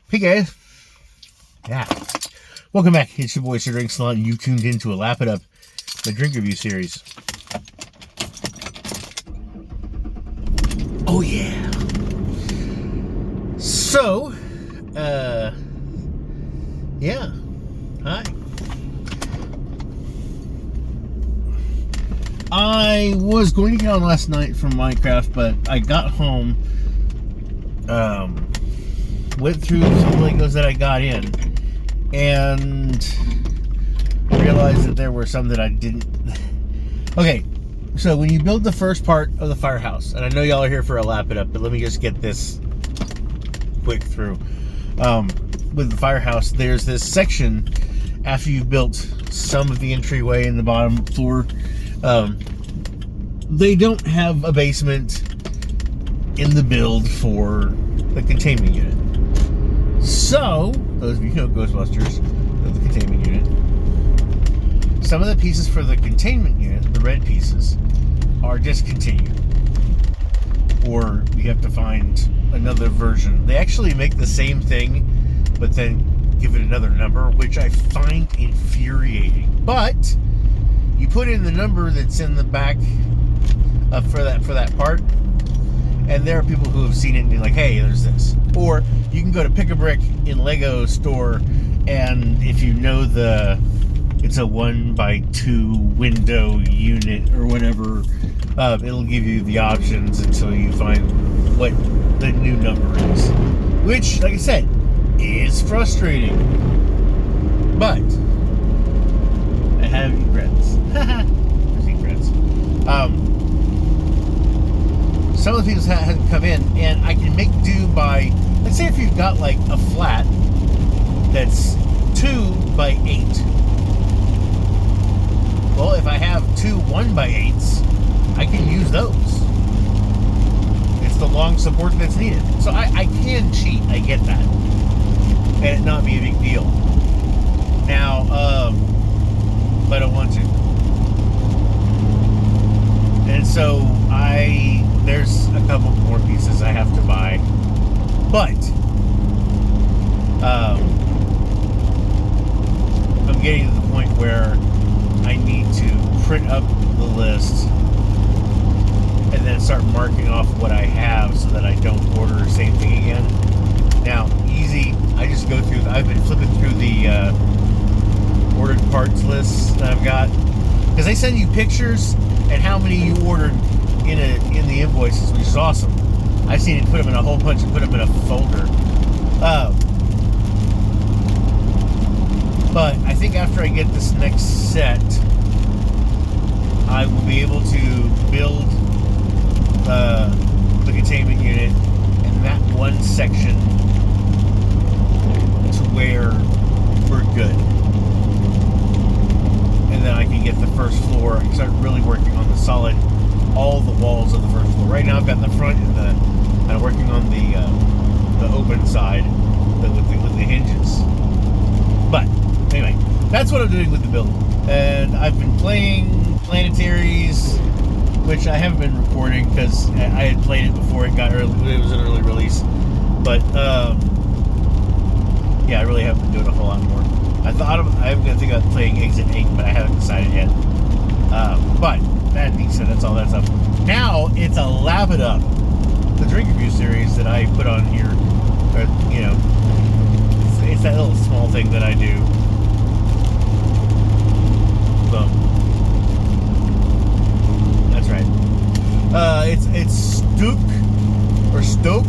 Hey guys. Yeah. Welcome back. It's your boy Sir Drink Slot, and you tuned into a Lap It Up, the drink review series. Oh yeah. So, yeah. Hi. I was going to get on last night from Minecraft, but I got home, went through some Legos that I got in, and realized that there were some that I didn't. Okay, so when you build the first part of the firehouse, and I know y'all are here for a Lap It Up, but let me just get this quick through. With the firehouse, there's this section after you've built some of the entryway in the bottom floor. They don't have a basement in the build for the containment unit. So, those of you who know Ghostbusters, the containment unit, some of the pieces for the containment unit, the red pieces, are discontinued. Or you have to find another version. They actually make the same thing, but then give it another number, which I find infuriating. But you put in the number that's in the back for that part, and there are people who have seen it and be like, hey, there's this. Or you can go to Pick a Brick in Lego store, and if you know it's a 1x2 window unit or whatever, it'll give you the options until you find what the new number is. Which, like I said, is frustrating. But I have regrets. Regrets. Some of the people haven't come in, and I can make do by, let's say if you've got like a flat that's 2x8. Well, if I have two 1x8s, I can use those. It's the long support that's needed. So I can cheat, I get that. And it not be a big deal. Now, but I don't want to. And so there's a couple more pieces I have to buy. But I'm getting to the point where I need to print up the list and then start marking off what I have so that I don't order the same thing again. Now, easy, I just go through, I've been flipping through the ordered parts lists that I've got, because they send you pictures and how many you ordered in the invoices, which is awesome. I've seen it put them in a whole bunch and put them in a folder. But I think after I get this next set, I will be able to build the containment unit in that one section to where we're good. And then I can get the first floor and start really working on the solid, all the walls of the first floor. Right now I've got the front and I'm working on the open side with the hinges. But anyway, that's what I'm doing with the build. And I've been playing Planetaries, which I haven't been recording because I had played it before it got early. It was an early release. But yeah, I really haven't been doing a whole lot more. I'm gonna think about playing Exit 8, but I haven't decided yet. But that being said, that's all that's up. Now it's a Lap It Up, the drink review series that I put on here. Or, you know, it's that little small thing that I do. Boom. That's right. It's STōK.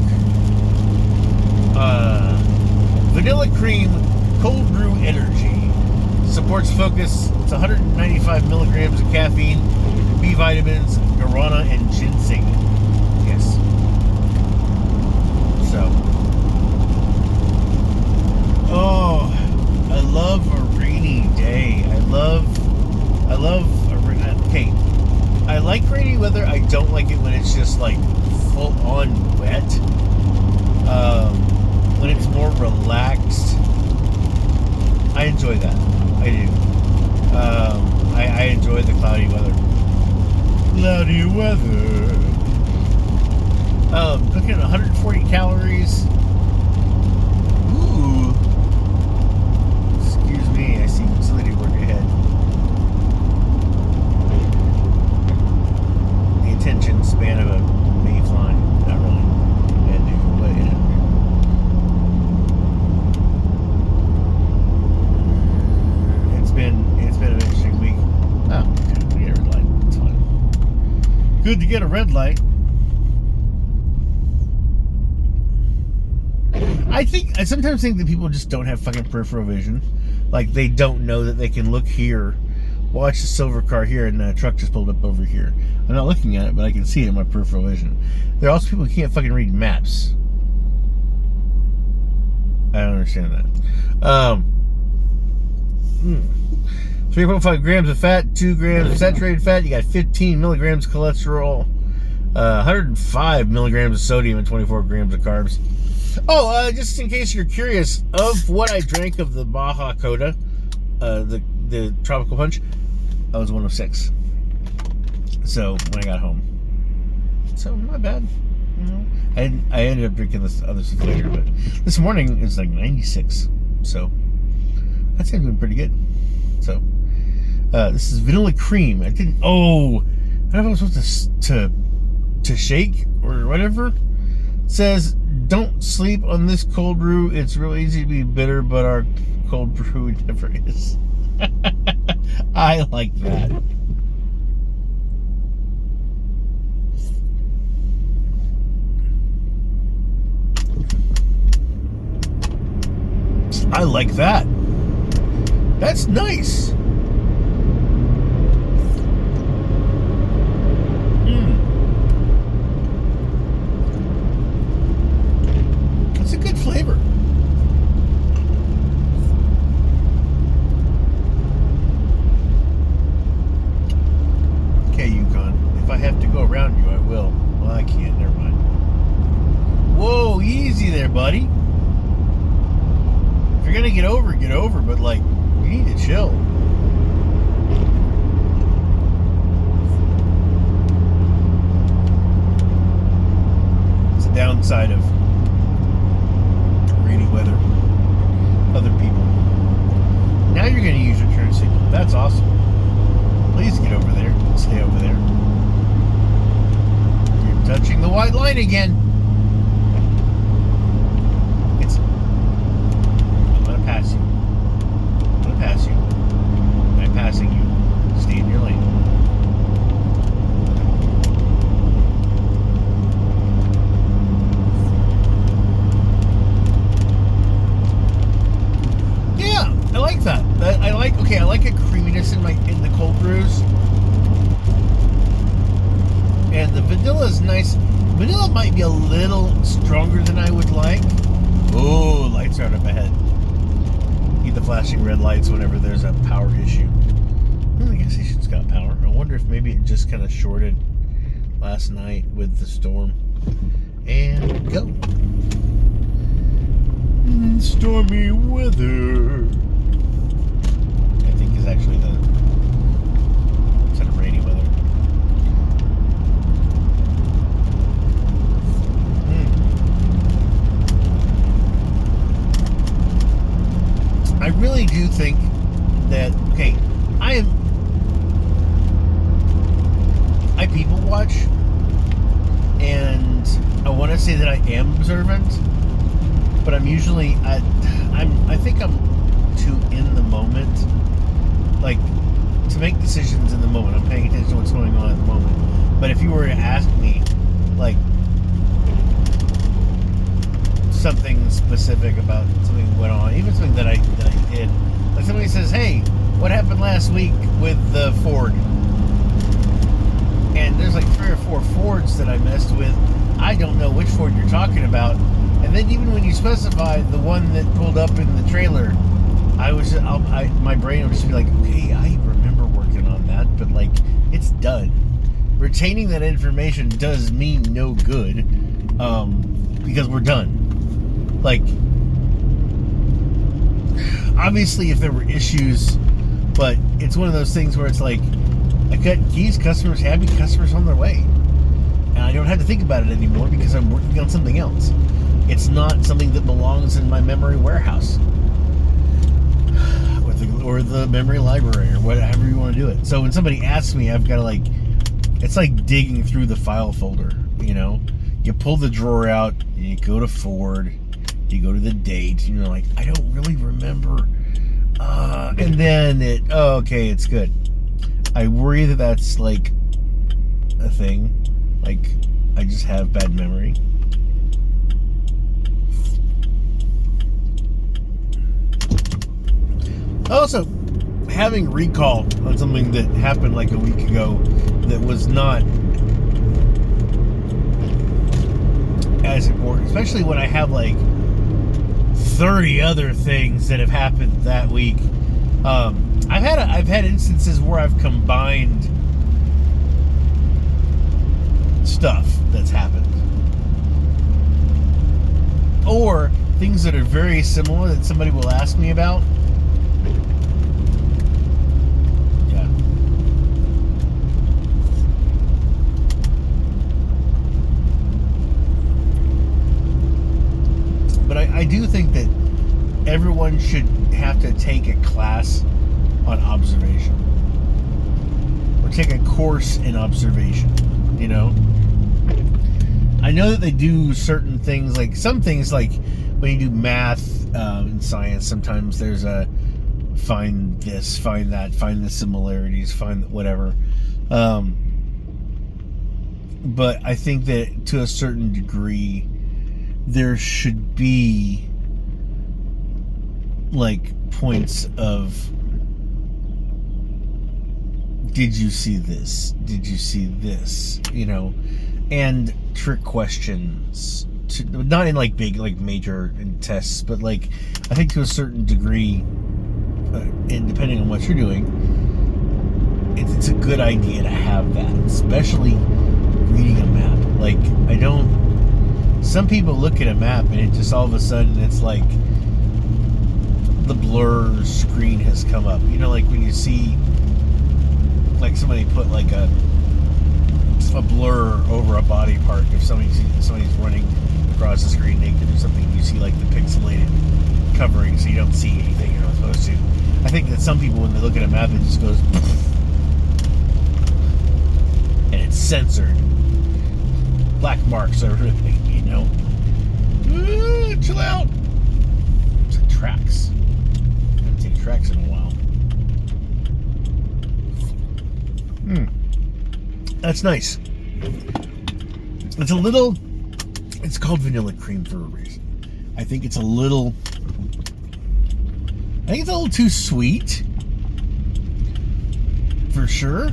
Vanilla cream cold brew energy. Supports focus. It's 195 milligrams of caffeine, B vitamins, guarana, and ginseng. Yes. So. Oh, I love a rainy day. I love okay. I like rainy weather. I don't like it when it's just like full on wet. When it's more relaxed, I enjoy that. I do. I enjoy the cloudy weather. Cloudy weather. Cooking at 140 calories. Ooh. get a red light. I sometimes think that people just don't have fucking peripheral vision. Like, they don't know that they can look here, watch the silver car here, and a truck just pulled up over here. I'm not looking at it, but I can see it in my peripheral vision. There are also people who can't fucking read maps. I don't understand that. 3.5 grams of fat, 2 grams of saturated fat. You got 15 milligrams of cholesterol, 105 milligrams of sodium, and 24 grams of carbs. Oh, just in case you're curious, of what I drank of the Baja Coda, the tropical punch, I was 1 of 6. So when I got home, so not bad. You know, I ended up drinking this other stuff later, but this morning it's like 96. So that's been pretty good. So this is vanilla cream. I don't know if I was supposed to shake or whatever. It says, don't sleep on this cold brew. It's real easy to be bitter, but our cold brew never is. I like that. I like that. That's nice. It's a good flavor. Okay, Yukon. If I have to go around you, I will. Well, I can't. Never mind. Whoa, easy there, buddy. If you're gonna get over, but like, you need to chill. It's the downside of rainy weather. Other people. Now you're gonna use your turn signal. That's awesome. Please get over there. Stay over there. You're touching the white line again. I'm gonna pass you. I'm passing you. Stay in your lane. Yeah, I like that. I like a creaminess in the cold brews. And the vanilla is nice. Vanilla might be a little stronger than I would like. Oh, lights are up ahead. Need the flashing red lights whenever there's a power issue. Well, the gas station's got power. I wonder if maybe it just kind of shorted last night with the storm. And go. Stormy weather. I think is actually the instead of rainy weather. I really do think that, okay, I people watch, and I want to say that I am observant, but I'm usually, I think I'm too in the moment, like, to make decisions in the moment. I'm paying attention to what's going on at the moment. But if you were to ask me, like, something specific about something that went on, even something that I did, like somebody says, hey, what happened last week with the Ford? And there's like 3 or 4 Fords that I messed with. I don't know which Ford you're talking about. And then even when you specify the one that pulled up in the trailer, my brain would just be like, okay, I remember working on that, but like, it's done. Retaining that information does mean no good, because we're done. Like, obviously if there were issues, but it's one of those things where it's like, I cut keys, customers happy, customers on their way. And I don't have to think about it anymore because I'm working on something else. It's not something that belongs in my memory warehouse. Or the memory library, or whatever you want to do it. So when somebody asks me, I've got to like, it's like digging through the file folder, you know? You pull the drawer out, and you go to Ford, you go to the date, and you're like, I don't really remember. And then okay, it's good. I worry that that's like a thing. Like, I just have bad memory. Also, having recall on something that happened like a week ago that was not as important, especially when I have like 30 other things that have happened that week. I've had instances where I've combined stuff that's happened, or things that are very similar that somebody will ask me about. Yeah. But I do think that everyone should have to take a class on observation, or take a course in observation, you know? I know that they do certain things, like some things, like when you do math and science, sometimes there's a find this, find that, find the similarities, find whatever. But I think that to a certain degree, there should be like points of, did you see this? Did you see this? You know, and trick questions. Not in like big, like major tests, but like I think to a certain degree, and depending on what you're doing, it's a good idea to have that, especially reading a map. Like, some people look at a map and it just all of a sudden it's like the blur screen has come up. You know, like when you see like somebody put like a blur over a body part, if somebody's running across the screen naked or something, you see like the pixelated covering, so you don't see anything you're not supposed to. I think that some people, when they look at a map, it just goes and it's censored, black marks or everything, you know. Chill out. It's like tracks. I haven't seen tracks in a while. That's nice. It's called vanilla cream for a reason. I think it's a little too sweet, for sure.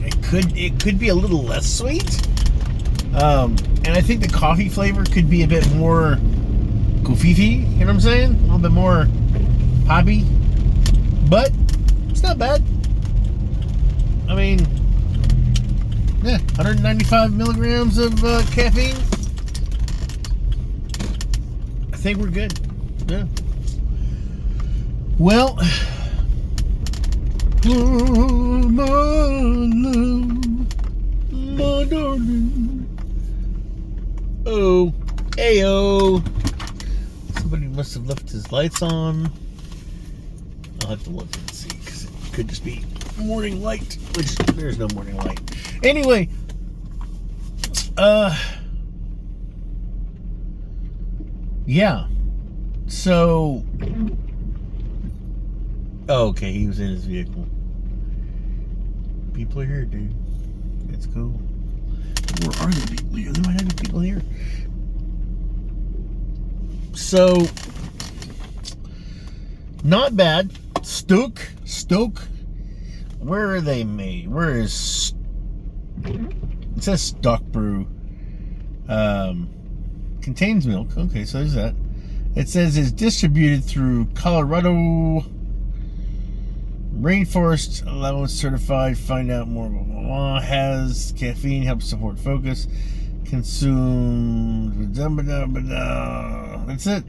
It could be a little less sweet. And I think the coffee flavor could be a bit more goofifi, you know what I'm saying? A little bit more poppy. But it's not bad. I mean, yeah, 195 milligrams of caffeine. I think we're good. Yeah. Well, oh, my love, my darling. Oh, ayo. Somebody must have left his lights on. I'll have to look and see, because it could just be morning light, which there's no morning light. Anyway, yeah. So, okay, he was in his vehicle. People are here, dude. It's cool. Where are the people here? There might have people here. So, not bad. STōK. Where are they made? Where is... It says STōK Brew. Contains milk. Okay, so there's that. It says it's distributed through Colorado Rainforest Allowance Certified. Find out more. Blah, blah, blah. Has caffeine, helps support focus. Consumed. That's it.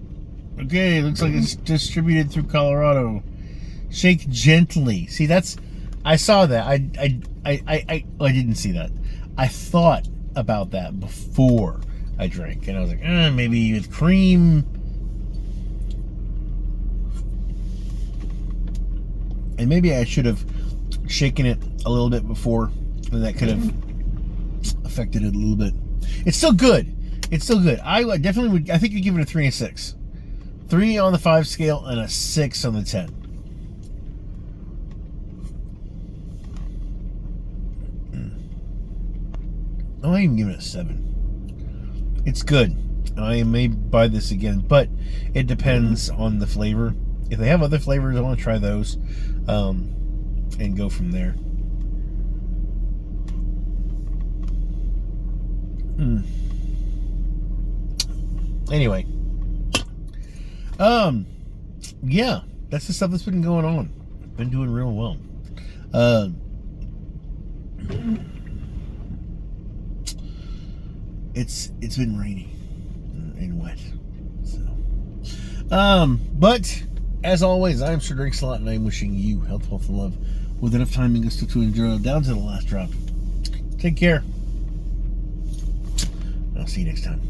Okay, looks like it's distributed through Colorado. Shake gently. See, that's... I saw that. I didn't see that. I thought about that before I drank, and I was like, maybe with cream. And maybe I should have shaken it a little bit before, and that could have affected it a little bit. It's still good. It's still good. I definitely would. I think you'd give it a 3 and a 6. 3 on the 5 scale and a 6 on the 10. I'm not even giving it a 7. It's good. I may buy this again, but it depends on the flavor. If they have other flavors, I want to try those and go from there. Anyway, yeah, that's the stuff that's been going on. Been doing real well. It's been rainy and wet. So, but as always, I'm Sir Drinks a Lot, and I'm wishing you health, wealth, and love with enough time and gusto to enjoy down to the last drop. Take care. I'll see you next time.